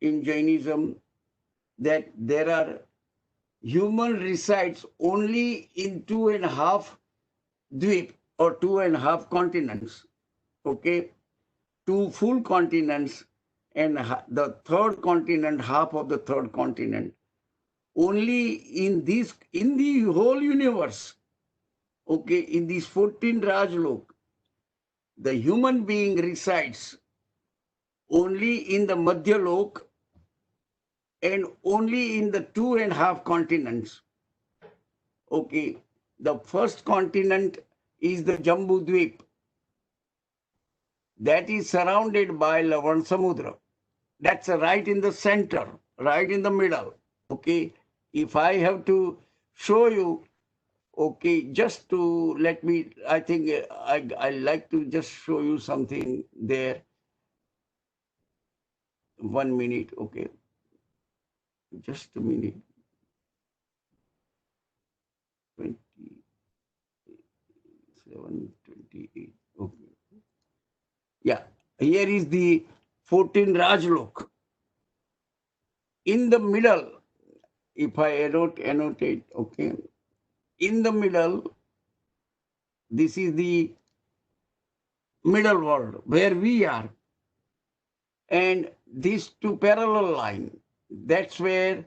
in Jainism that there are human resides only in 2.5 dvip or 2.5 continents. Okay, two full continents and the third continent, half of the third continent. Only in the whole universe, okay, in these 14 Rajlok, the human being resides only in the Madhyalok and only in the 2.5 continents. Okay, the first continent is the Jambu Dvip. That is surrounded by Lavan Samudra. That's right in the center, right in the middle. Okay, if I have to show you, okay, just to let me, I think I like to just show you something there. 1 minute, okay, just a minute. 27, 28, okay. Yeah, here is the 14 Rajlok. In the middle, if I annotate, okay, in the middle, this is the middle world where we are. And these two parallel lines, that's where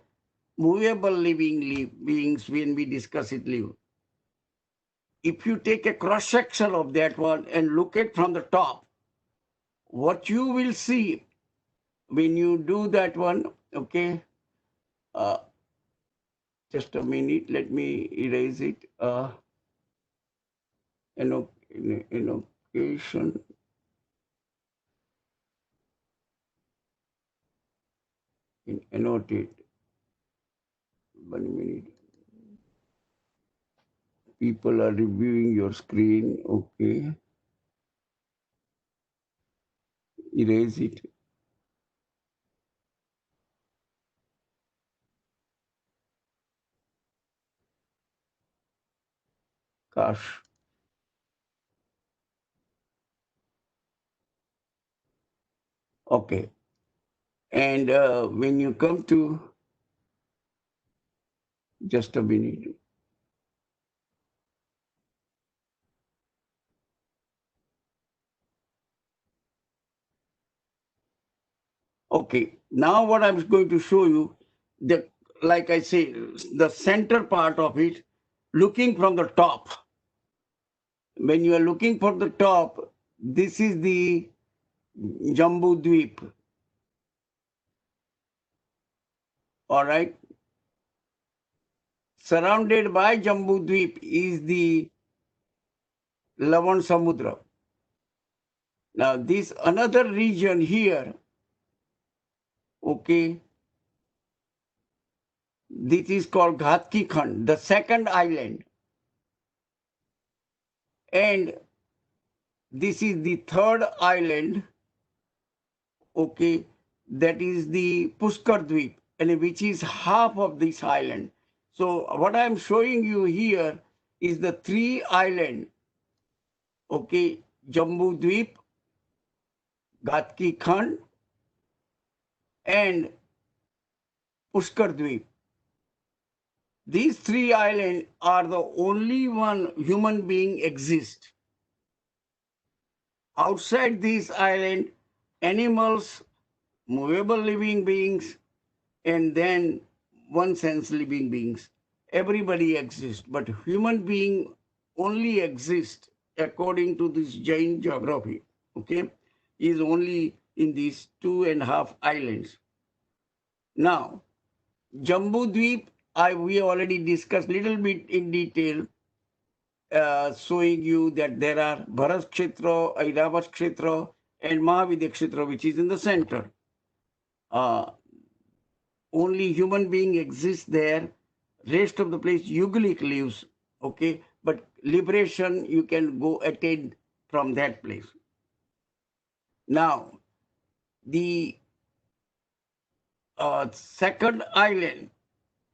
movable living beings, when we discuss it, live. If you take a cross section of that one and look at from the top, what you will see when you do that one, okay, just a minute, let me erase it. Education. Annotate. 1 minute. People are reviewing your screen. Okay. Erase it. Gosh. Okay. And when you come to, just a minute. Okay. Now what I'm going to show you, the, like I say, the center part of it, looking from the top. When you are looking from the top, this is the Jambu Dvip. All right. Surrounded by Jambu Dvip is the Lavan Samudra. Now, this another region here, okay, this is called Ghatki Khand, the second island. And this is the third island, okay, that is the Pushkar Dvip, and which is half of this island. So what I'm showing you here is the three island, okay, Jambu Dvip, Ghatki Khand, and Pushkar Dvip. These three islands are the only one human being exists. Outside this island, animals, movable living beings, and then one sense living beings. Everybody exists, but human being only exists according to this Jain geography. Okay, is only in these 2.5 islands. Now, Jambu Dweep, we already discussed little bit in detail, showing you that there are Bharat Kshetra, Airavat Kshetra, and Mahavidya Kshetra, which is in the center. Only human being exists there. Rest of the place, Yugulik lives. Okay, but liberation you can go attain from that place. Now, the second island,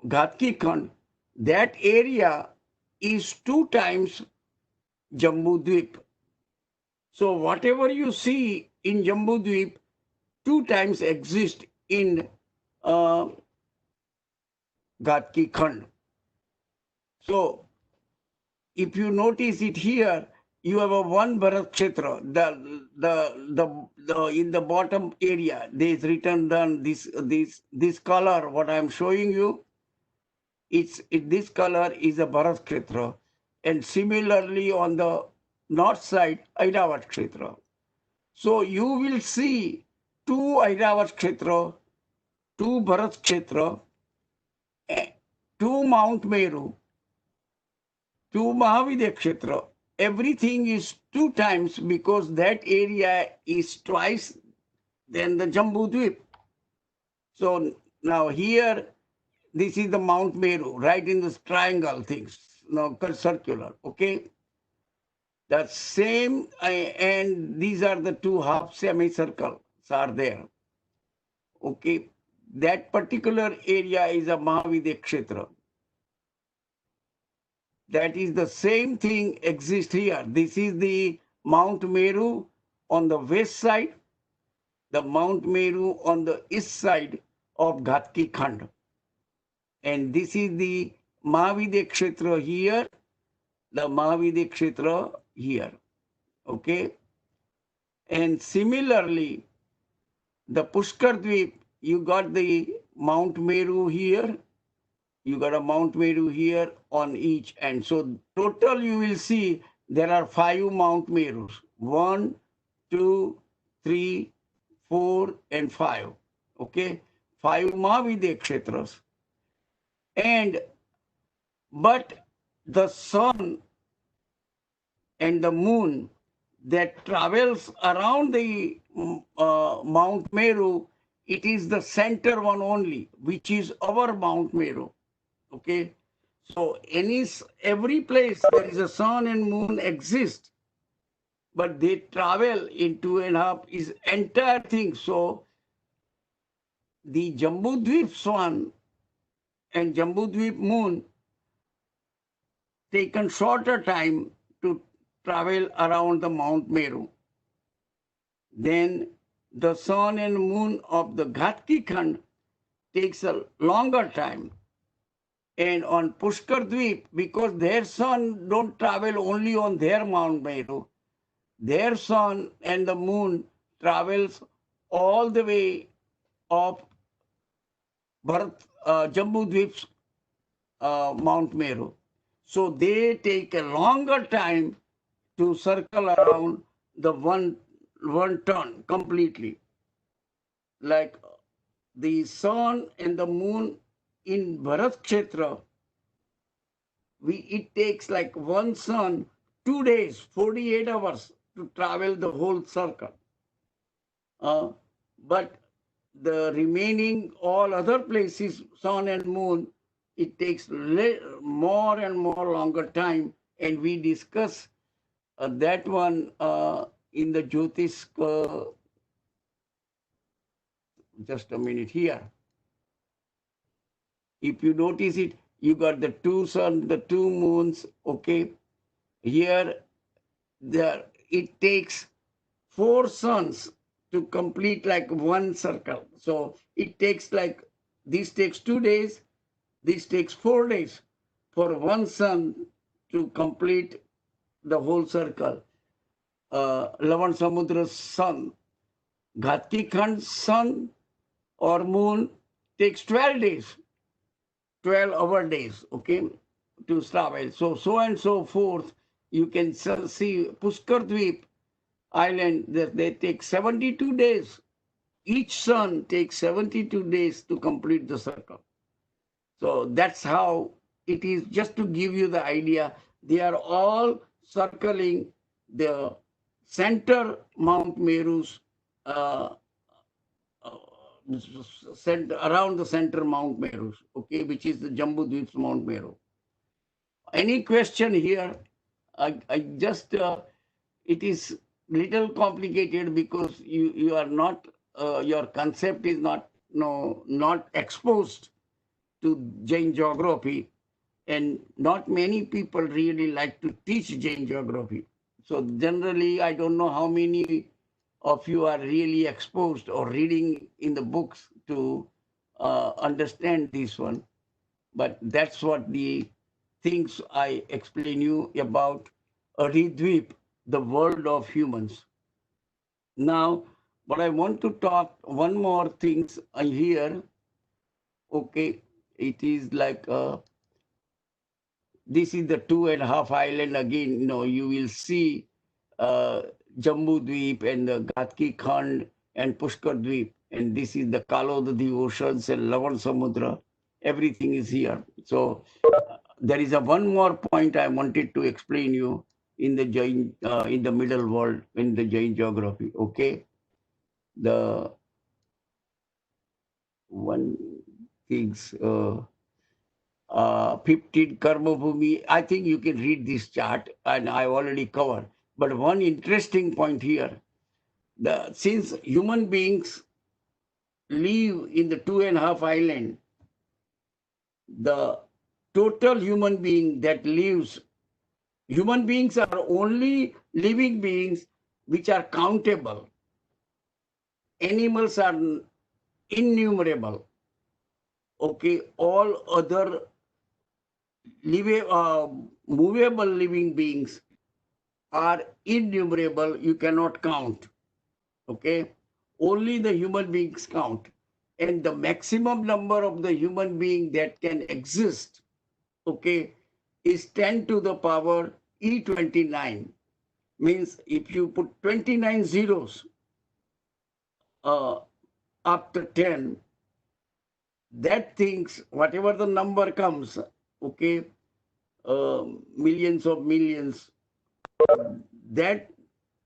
Ghatki Khand, that area is 2 times Jambu Dweep. So whatever you see in Jambu Dweep, 2 times exist in Ghatki Khand. So if you notice it here, you have a one Bharat Kshetra. In the bottom area, there is written down this color. What I am showing you, this color is a Bharat Kshetra, and similarly on the north side, Airavat Kshetra. So you will see two Airavat Kshetra, two Bharat Kshetra, two Mount Meru, two Mahavidya Kshetra. Everything is two times because that area is twice than the Jambu Dvip. So now here, this is the Mount Meru, right in this triangle things, now circular, okay? The same, and these are the two half semicircles are there, okay? That particular area is a Mahavidya Kshetra. That is the same thing exists here. This is the Mount Meru on the west side, the Mount Meru on the east side of Ghatki Khand. And this is the Mahavidya Kshetra here, the Mahavidya Kshetra here. Okay? And similarly, the Pushkar Dvip, you got the Mount Meru here, you got a Mount Meru here on each end. So total you will see there are 5 Mount Merus. 1, 2, 3, 4, and 5. Okay? 5 Mahavidya Kshetras. But the sun and the moon that travels around the Mount Meru, it is the center one only, which is our Mount Meru. Okay, so every place there is a sun and moon exist, but they travel in 2.5 is entire thing. So the Jambu Dvip sun and Jambu Dvip moon taken shorter time to travel around the Mount Meru. Then the sun and moon of the Ghatki Khand takes a longer time. And on Pushkar Dvip, because their sun don't travel only on their Mount Meru, their sun and the moon travels all the way of Jambu Dvip's Mount Meru. So they take a longer time to circle around the one turn completely. Like the sun and the moon in Bharat Kshetra, it takes like one sun 2 days, 48 hours to travel the whole circle. But the remaining all other places, sun and moon, it takes more and more longer time, and we discuss that one in the Jyotish. Just a minute here. If you notice it, you got the 2 sun, the 2 moons. Okay, here it takes 4 suns to complete like one circle. So it takes like, this takes 2 days, this takes 4 days for one sun to complete the whole circle. Lavan Samudra's sun, Ghatki Khand's sun or moon takes 12 days, 12-hour days, okay, to travel. So and so forth. You can see Pushkar Dvip Island, they take 72 days. Each sun takes 72 days to complete the circle. So that's how it is, just to give you the idea. They are all circling the center Mount Meru's around the center Mount Meru, okay, which is the Jambu Dvip's Mount Meru. Any question here? I just, it is little complicated because you are not, your concept is not exposed to Jain geography, and not many people really like to teach Jain geography. So generally, I don't know how many of you are really exposed or reading in the books to understand this one. But that's what the things I explain you about Dvip, the world of humans. Now, but I want to talk one more things here. Okay, it is like this is the 2.5 island again. You will see uh, Jambu Dweep and the Ghatki Khand and Pushkar Dweep, and this is the Kalodadi oceans and Lavan Samudra. Everything is here. So there is a one more point I wanted to explain you in the Jain, in the middle world, in the Jain geography. Okay, the one things. 15 Karma Bhumi. I think you can read this chart, and I already covered. But one interesting point here: since human beings live in the 2.5 island, the total human being that lives, human beings are only living beings which are countable. Animals are innumerable. Okay, all other movable living beings are innumerable. You cannot count. Okay, only the human beings count, and the maximum number of the human being that can exist, okay, is 10 to the power E29. Means if you put 29 zeros uh, after 10, that things, whatever the number comes, okay, millions of millions, that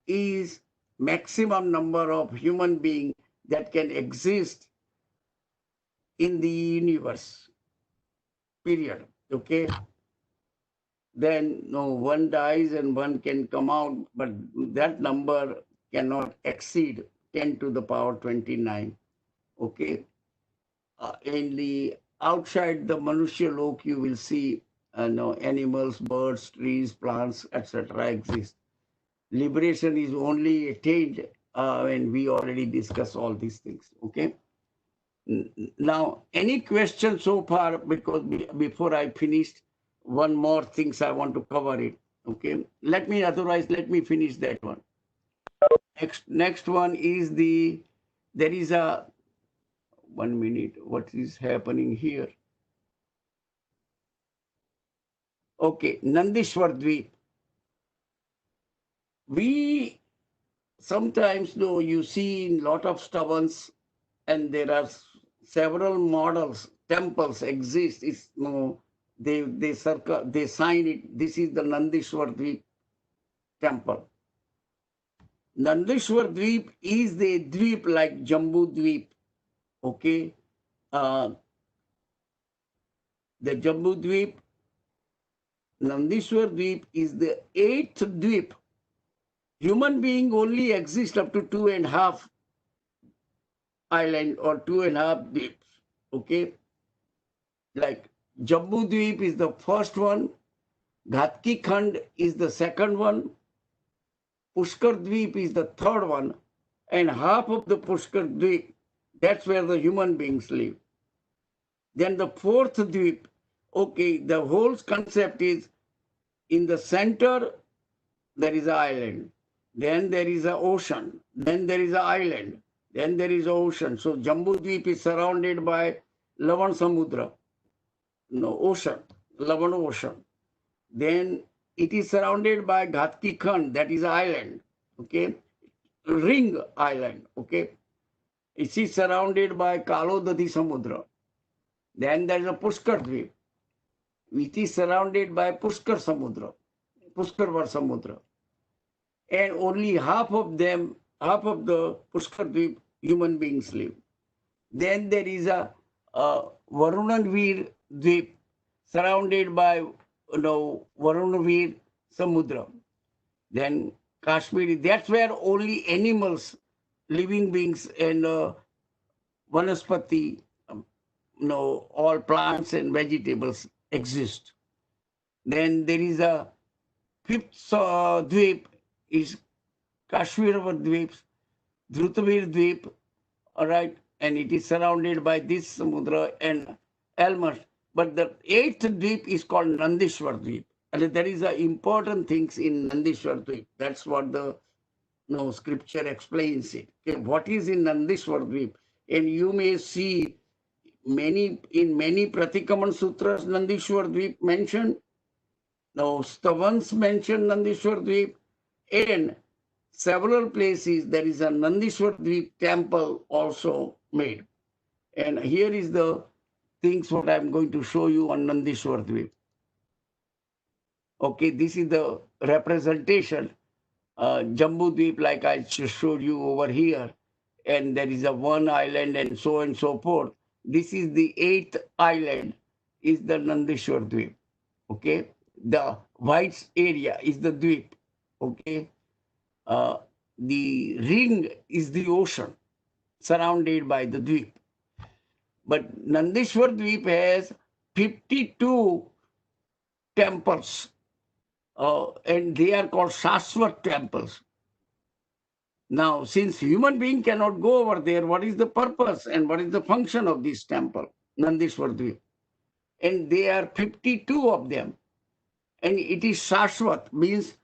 is maximum number of human being that can exist in the universe, period. Okay, then no one dies and one can come out, but that number cannot exceed 10 to the power 29. Okay, in the outside the Manushya lok, you will see no animals, birds, trees, plants, etc. exist. Liberation is only attained when we already discuss all these things. Okay. Now, any questions so far? Because before I finished, one more things I want to cover it. Okay. Let me finish that one. Next one is there is a 1 minute. What is happening here? Okay. Nandishwar Dvip. We sometimes know you see in lot of stubborns, and there are several models, temples exist. It's they sign it. This is the Nandishwar Dvip temple. Nandishwar Dvip is the Dvip like Jambu Dvip. Okay, uh, the Jambu Dvip, Nandishwar Dvip is the 8th Dvip. Human being only exist up to 2.5 island or 2.5 Dvips. Okay, like Jambu Dvip is the first one, Ghatki Khand is the second one, Pushkar Dvip is the third one, and half of the Pushkar Dvip, that's where the human beings live. Then the fourth Dvip, okay, the whole concept is in the center there is an island, then there is an ocean, then there is an island, then there is an ocean. So Jambu Dvip is surrounded by Lavan Samudra, no ocean, Lavan Ocean. Then it is surrounded by Ghatki Khand, that is island, okay, ring island, okay. It is surrounded by Kalodadi Samudra. Then there is a Pushkar Dvip. It is surrounded by Pushkar Samudra, Pushkarvar Samudra. And only half of them, half of the Pushkar Dvip, human beings live. Then there is a Varunavir Dvip, surrounded by Varunavir Samudra. Then Kashmiri, that's where only animals, living beings, and vanaspati, all plants and vegetables exist. Then there is a fifth Dvip is Kashmir Dvips. Dhrutavir Dvip, all right, and it is surrounded by this Samudra and Almas. But the eighth Dvip is called Nandishwar Dvip. And there is a important things in Nandishwar Dvip. That's what the scripture explains it. Okay, what is in Nandishwar Dvip? And you may see many Pratikaman Sutras Nandishwar Dvip mentioned. Now, Stavans mention Nandishwar Dvip, and several places there is a Nandishwar Dvip temple also made. And here is the things what I'm going to show you on Nandishwar Dvip. Okay, this is the representation. Jambu Dvip, like I showed you over here, and there is a one island and so forth. This is the eighth island, is the Nandishwar Dvip. Okay, the white area is the Dvip. Okay, the ring is the ocean surrounded by the Dvip. But Nandishwar Dvip has 52 temples, and they are called Shashwat temples. Now, since human being cannot go over there, what is the purpose and what is the function of this temple, Nandishwar Dvip? And there are 52 of them. And it is Shashwat, means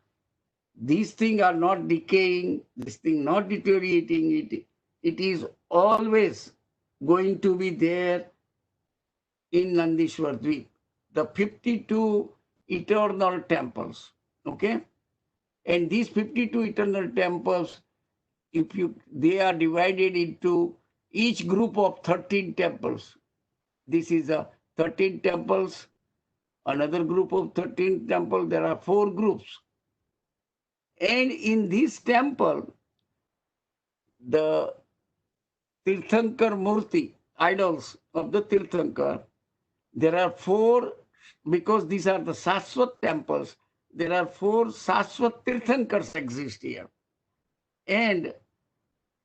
these things are not decaying, this thing not deteriorating. It is always going to be there in Nandishwar Dvip. The 52 eternal temples, okay? And these 52 eternal temples, they are divided into each group of 13 temples. This is a 13 temples. Another group of 13 temples, there are 4 groups. And in this temple, the Tirthankar Murti, idols of the Tirthankar, there are 4, because these are the Saswat temples, there are 4 Saswat Tirthankars exist here. And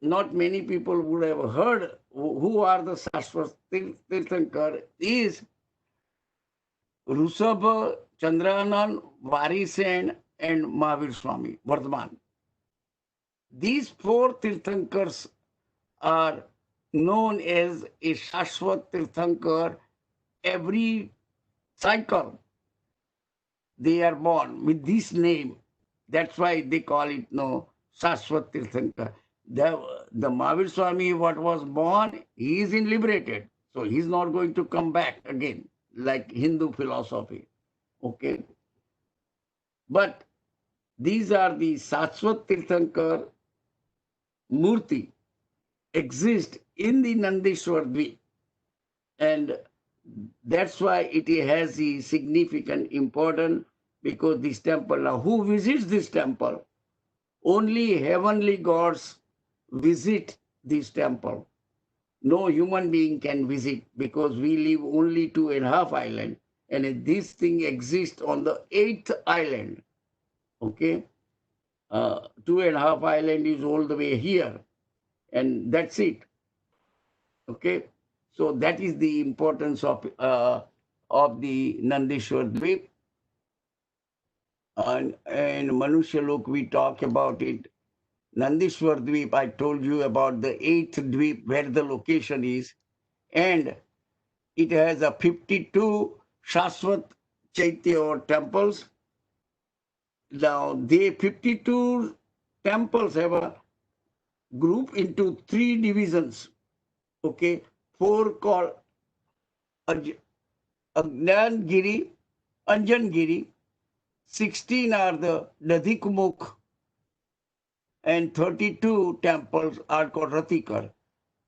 not many people would have heard who are the Saswat Tirthankar is Rusabha, Chandranan, Varisen, and Mahavir Swami, Vardhaman. These 4 Tirthankars are known as a Shashwat Tirthankar. Every cycle they are born with this name. That's why they call it Shashwat Tirthankar. The Mahavir Swami, what was born, he is liberated. So he's not going to come back again, like Hindu philosophy. Okay. But these are the Shashwat Tirthankar Murti exist in the Nandishwar Dvip. And that's why it has the significant importance, because this temple, now who visits this temple? Only heavenly gods visit this temple. No human being can visit, because we live only 2.5 islands, and this thing exists on the 8th island. Okay, 2.5 island is all the way here, and that's it. Okay, so that is the importance of the Nandishwar Dvip. And Manushya Lok, we talk about it. Nandishwar Dvip, I told you about the 8th Dvip, where the location is, and it has a 52 Shashwat Chaitya or temples. Now, the 52 temples have a group into 3 divisions. Okay, 4 called Agnangiri, Anjangiri, 16 are the Dadhikumukh, and 32 temples are called Ratikar.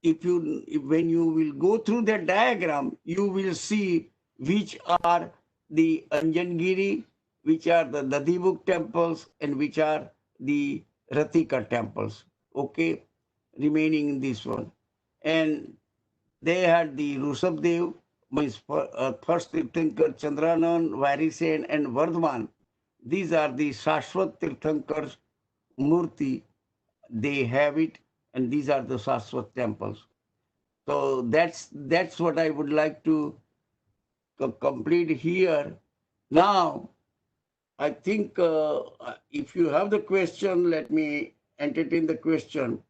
When you will go through the diagram, you will see which are the Anjangiri, which are the Dadhimukh temples, and which are the Ratikar temples. Okay, remaining in this one. And they had the Rusabdev, first Tirthankar, Chandranan, Varisen, and Vardhaman. These are the Shashwat Tirthankars Murti. They have it, and these are the Shashwat temples. So that's what I would like to complete here. Now, I think if you have the question, let me entertain the question.